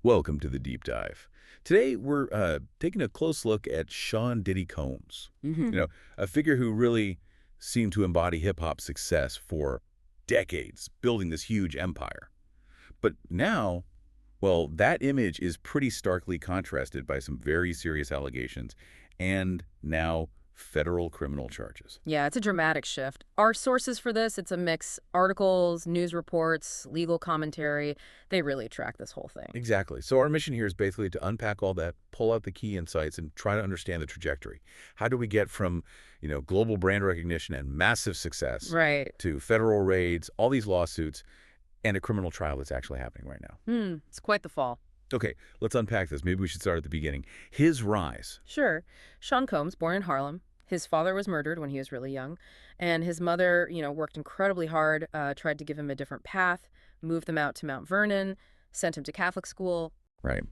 Welcome to the Deep Dive. Today, we're taking a close look at Sean Diddy Combs, Hmm. a figure who really seemed to embody hip-hop success for decades, building this huge empire. But now, well, that image is pretty starkly contrasted by some very serious allegations and now federal criminal charges. Yeah, it's a dramatic shift. Our sources for this, it's a mix. Articles, news reports, legal commentary. They really track this whole thing. Exactly. So our mission here is basically to unpack all that, pull out the key insights, and try to understand the trajectory. How do we get from, global brand recognition and massive success Right. to federal raids, all these lawsuits, and a criminal trial that's actually happening right now? It's quite the fall. Okay, let's unpack this. Maybe we should start at the beginning. His rise. Sure. Sean Combs, born in Harlem. His father was murdered when he was really young. And his mother, worked incredibly hard, tried to give him a different path, moved him out to Mount Vernon, sent him to Catholic school. Right.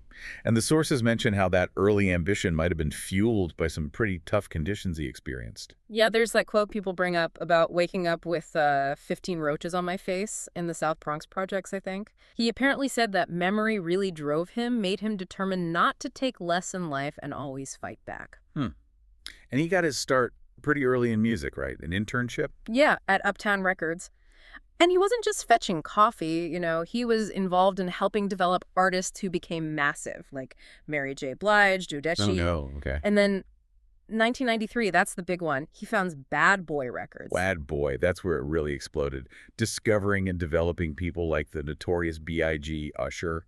And the sources mention how that early ambition might have been fueled by some pretty tough conditions he experienced. Yeah, there's that quote people bring up about waking up with 15 roaches on my face in the South Bronx projects, I think. He apparently said that memory really drove him, made him determined not to take less in life and always fight back. Hmm. And he got his start pretty early in music, right? An internship? Yeah, at Uptown Records. And he wasn't just fetching coffee, he was involved in helping develop artists who became massive, like Mary J. Blige, Joe Oh, Pesci. no. Okay. And then 1993, that's the big one. He founds Bad Boy Records. Bad Boy, that's where it really exploded. Discovering and developing people like the notorious B.I.G., Usher.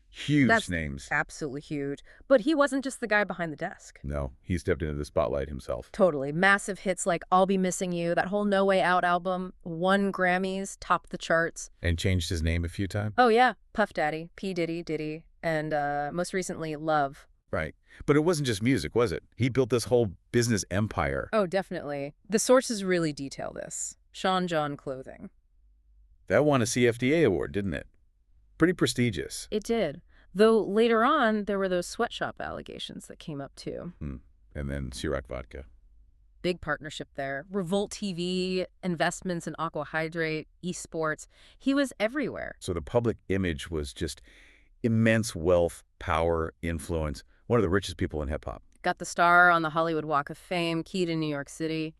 Huge That's names. absolutely huge. But he wasn't just the guy behind the desk. No, he stepped into the spotlight himself. Totally. Massive hits like I'll Be Missing You, that whole No Way Out album, won Grammys, topped the charts. And changed his name a few times? Oh, yeah. Puff Daddy, P. Diddy, and most recently, Love. Right. But it wasn't just music, was it? He built this whole business empire. Oh, definitely. The sources really detail this. Sean John Clothing. That won a CFDA award, didn't it? Pretty prestigious. It did. Though later on, there were those sweatshop allegations that came up too. And then Ciroc vodka. Big partnership there. Revolt TV, investments in Aqua Hydrate, esports. He was everywhere. So the public image was just immense wealth, power, influence. One of the richest people in hip-hop. Got the star on the Hollywood Walk of Fame, key to New York City.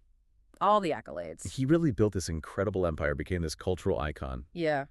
All the accolades. He really built this incredible empire, became this cultural icon. Yeah.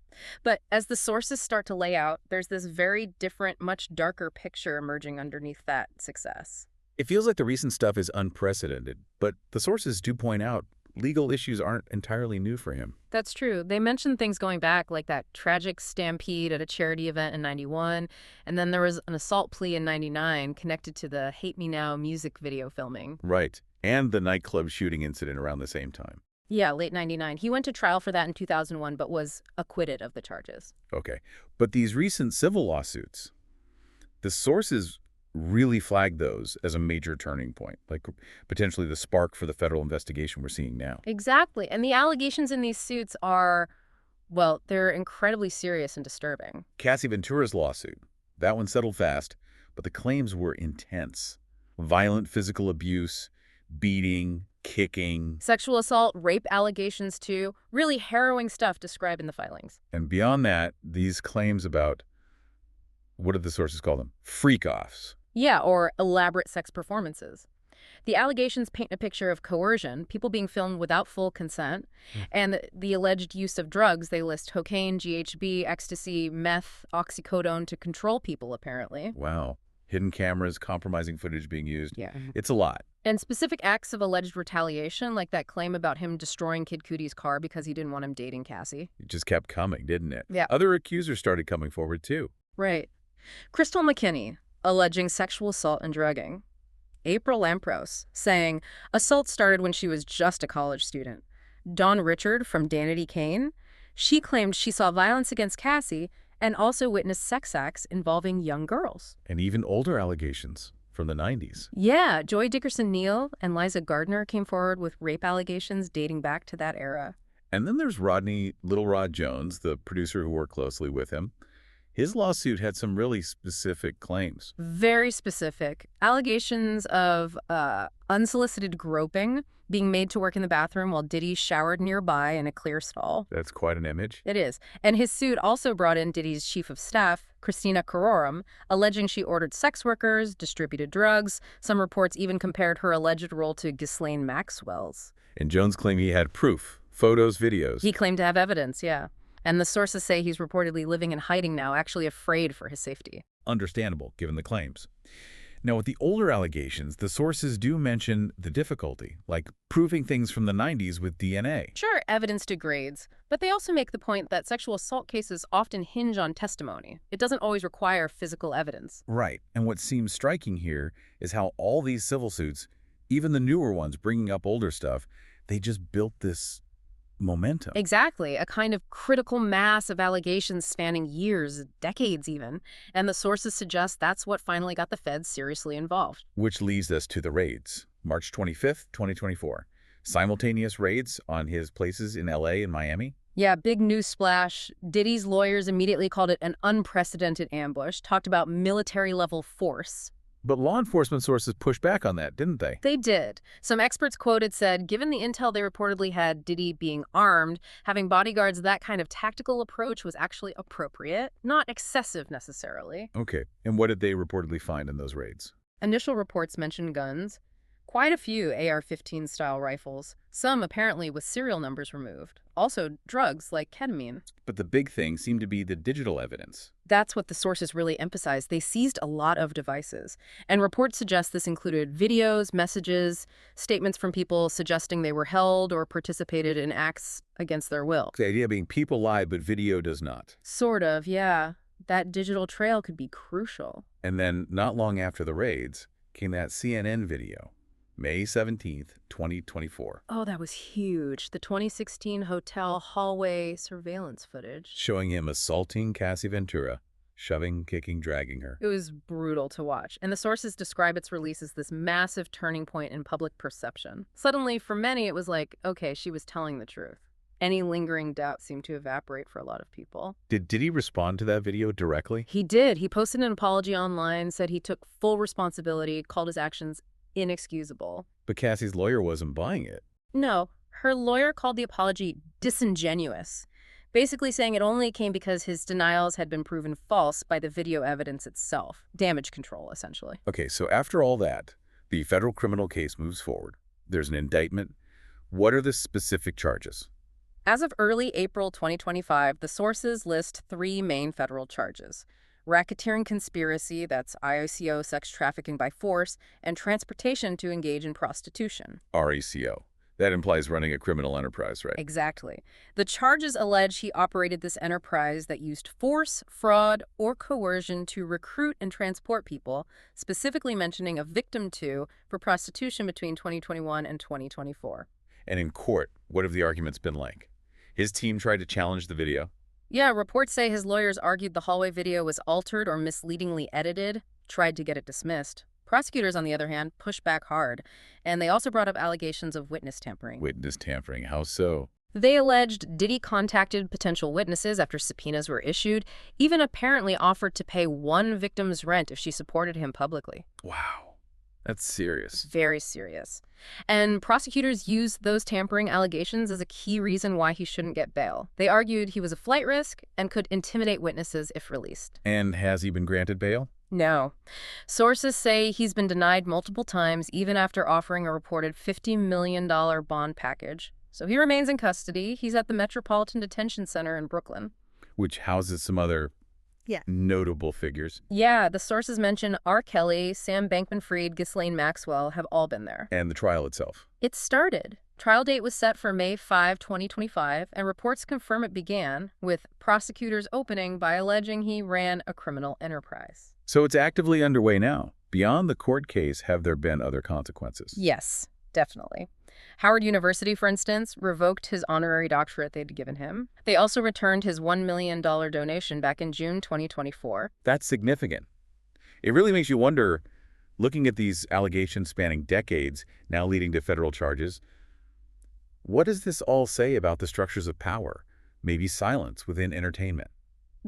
But as the sources start to lay out, there's this very different, much darker picture emerging underneath that success. It feels like the recent stuff is unprecedented, but the sources do point out legal issues aren't entirely new for him. That's true. They mentioned things going back, like that tragic stampede at a charity event in 91, and then there was an assault plea in 99 connected to the Hate Me Now music video filming. Right. And the nightclub shooting incident around the same time. Yeah, late 99. He went to trial for that in 2001, but was acquitted of the charges. Okay. But these recent civil lawsuits, the sources really flagged those as a major turning point, like potentially the spark for the federal investigation we're seeing now. Exactly. And the allegations in these suits are, well, they're incredibly serious and disturbing. Cassie Ventura's lawsuit, that one settled fast, but the claims were intense. Violent physical abuse, beating, kicking. Sexual assault, rape allegations too. Really harrowing stuff described in the filings. And beyond that, these claims about, what did the sources call them? Freak-offs. Yeah, or elaborate sex performances. The allegations paint a picture of coercion, people being filmed without full consent, and the alleged use of drugs. They list cocaine, GHB, ecstasy, meth, oxycodone to control people, apparently. Wow. Hidden cameras, compromising footage being used. Yeah. It's a lot. And specific acts of alleged retaliation, like that claim about him destroying Kid Cudi's car because he didn't want him dating Cassie. It just kept coming, didn't it? Yeah. Other accusers started coming forward, too. Right. Crystal McKinney, alleging sexual assault and drugging. April Lampros, saying assault started when she was just a college student. Dawn Richard from Danity Kane, she claimed she saw violence against Cassie and also witnessed sex acts involving young girls. And even older allegations from the 90s. Yeah, Joy Dickerson-Neal and Liza Gardner came forward with rape allegations dating back to that era. And then there's Rodney Little Rod Jones, the producer who worked closely with him. His lawsuit had some really specific claims. Very specific. Allegations of unsolicited groping, being made to work in the bathroom while Diddy showered nearby in a clear stall. That's quite an image. It is. And his suit also brought in Diddy's chief of staff, Christina Carrorum, alleging she ordered sex workers, distributed drugs. Some reports even compared her alleged role to Ghislaine Maxwell's. And Jones claimed he had proof, photos, videos. He claimed to have evidence, yeah. And the sources say he's reportedly living in hiding now, actually afraid for his safety. Understandable, given the claims. Now, with the older allegations, the sources do mention the difficulty, like proving things from the 90s with DNA. Sure, evidence degrades, but they also make the point that sexual assault cases often hinge on testimony. It doesn't always require physical evidence. Right. And what seems striking here is how all these civil suits, even the newer ones bringing up older stuff, they just built this momentum. Exactly, a kind of critical mass of allegations spanning years, decades even, and the sources suggest that's what finally got the feds seriously involved. Which leads us to the raids. March 25th, 2024. Simultaneous raids on his places in LA and Miami. Yeah, big news splash. Diddy's lawyers immediately called it an unprecedented ambush, talked about military-level force. But law enforcement sources pushed back on that, didn't they? They did. Some experts quoted said, given the intel they reportedly had Diddy being armed, having bodyguards, that kind of tactical approach was actually appropriate, not excessive necessarily. Okay. And what did they reportedly find in those raids? Initial reports mentioned guns, quite a few AR-15 style rifles, some apparently with serial numbers removed. Also drugs like ketamine. But the big thing seemed to be the digital evidence. That's what the sources really emphasized. They seized a lot of devices. And reports suggest this included videos, messages, statements from people suggesting they were held or participated in acts against their will. The idea being people lie, but video does not. Sort of, yeah. That digital trail could be crucial. And then, not long after the raids, came that CNN video. May 17th, 2024. Oh, that was huge. The 2016 hotel hallway surveillance footage. Showing him assaulting Cassie Ventura, shoving, kicking, dragging her. It was brutal to watch, and the sources describe its release as this massive turning point in public perception. Suddenly, for many, it was like, okay, she was telling the truth. Any lingering doubt seemed to evaporate for a lot of people. Did Diddy respond to that video directly? He did. He posted an apology online, said he took full responsibility, called his actions inexcusable. But Cassie's lawyer wasn't buying it. No, her lawyer called the apology disingenuous, basically saying it only came because his denials had been proven false by the video evidence itself. Damage control, essentially. Okay, so after all that, the federal criminal case moves forward. There's an indictment. What are the specific charges? As of early April 2025, the sources list 3 main federal charges: racketeering conspiracy, that's IOCO, sex trafficking by force, and transportation to engage in prostitution. RACO. That implies running a criminal enterprise, right? Exactly. The charges allege he operated this enterprise that used force, fraud, or coercion to recruit and transport people, specifically mentioning a victim to for prostitution between 2021 and 2024. And in court, what have the arguments been like? His team tried to challenge the video. Yeah, reports say his lawyers argued the hallway video was altered or misleadingly edited, tried to get it dismissed. Prosecutors, on the other hand, pushed back hard, and they also brought up allegations of witness tampering. Witness tampering, how so? They alleged Diddy contacted potential witnesses after subpoenas were issued, even apparently offered to pay one victim's rent if she supported him publicly. Wow, that's serious. Very serious. And prosecutors used those tampering allegations as a key reason why he shouldn't get bail. They argued he was a flight risk and could intimidate witnesses if released. And has he been granted bail? No. Sources say he's been denied multiple times, even after offering a reported $50 million bond package. So he remains in custody. He's at the Metropolitan Detention Center in Brooklyn. Which houses some other notable figures. Yeah, the sources mention R. Kelly, Sam Bankman-Fried, Ghislaine Maxwell have all been there. And the trial itself. It started. Trial date was set for May 5, 2025, and reports confirm it began, with prosecutors opening by alleging he ran a criminal enterprise. So it's actively underway now. Beyond the court case, have there been other consequences? Yes, definitely. Howard University, for instance, revoked his honorary doctorate they'd given him. They also returned his $1 million donation back in June 2024. That's significant. It really makes you wonder, looking at these allegations spanning decades, now leading to federal charges, what does this all say about the structures of power, maybe silence within entertainment?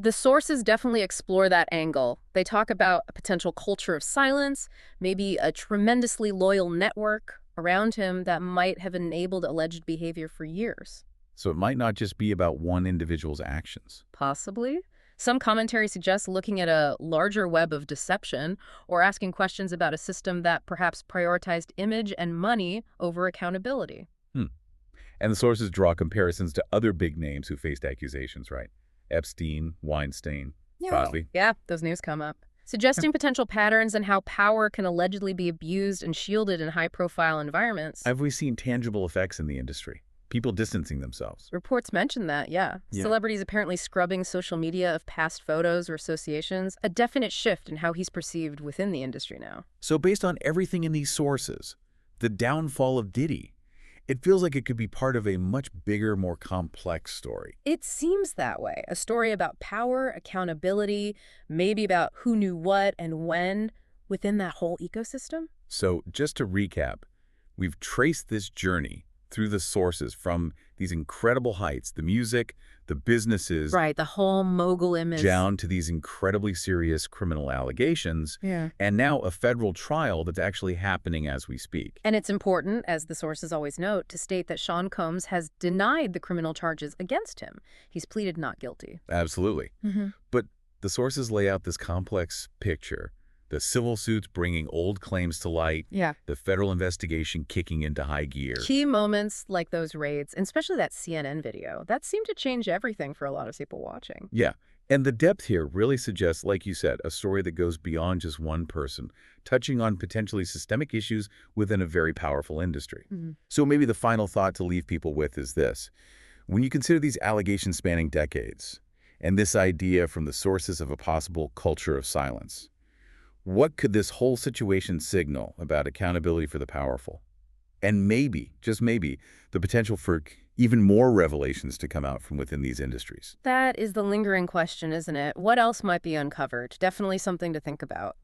The sources definitely explore that angle. They talk about a potential culture of silence, maybe a tremendously loyal network around him that might have enabled alleged behavior for years. So it might not just be about one individual's actions. Possibly. Some commentary suggests looking at a larger web of deception or asking questions about a system that perhaps prioritized image and money over accountability. Hmm. And the sources draw comparisons to other big names who faced accusations, right? Epstein, Weinstein, Cosby. Yeah, those names come up. Suggesting potential patterns and how power can allegedly be abused and shielded in high-profile environments. Have we seen tangible effects in the industry? People distancing themselves. Reports mention that, yeah. Celebrities apparently scrubbing social media of past photos or associations, a definite shift in how he's perceived within the industry now. So based on everything in these sources, the downfall of Diddy, it feels like it could be part of a much bigger, more complex story. It seems that way. A story about power, accountability, maybe about who knew what and when within that whole ecosystem. So just to recap, we've traced this journey through the sources from these incredible heights, the music, the businesses, Right, the whole mogul image. down to these incredibly serious criminal allegations, Yeah. and now a federal trial that's actually happening as we speak. And it's important, as the sources always note, to state that Sean Combs has denied the criminal charges against him. He's pleaded not guilty. Absolutely. But the sources lay out this complex picture, the civil suits bringing old claims to light, Yeah. the federal investigation kicking into high gear. Key moments like those raids, and especially that CNN video, that seemed to change everything for a lot of people watching. Yeah. And the depth here really suggests, like you said, a story that goes beyond just one person, touching on potentially systemic issues within a very powerful industry. So maybe the final thought to leave people with is this. When you consider these allegations spanning decades, and this idea from the sources of a possible culture of silence, what could this whole situation signal about accountability for the powerful? And maybe, just maybe, the potential for even more revelations to come out from within these industries. That is the lingering question, isn't it? What else might be uncovered? Definitely something to think about.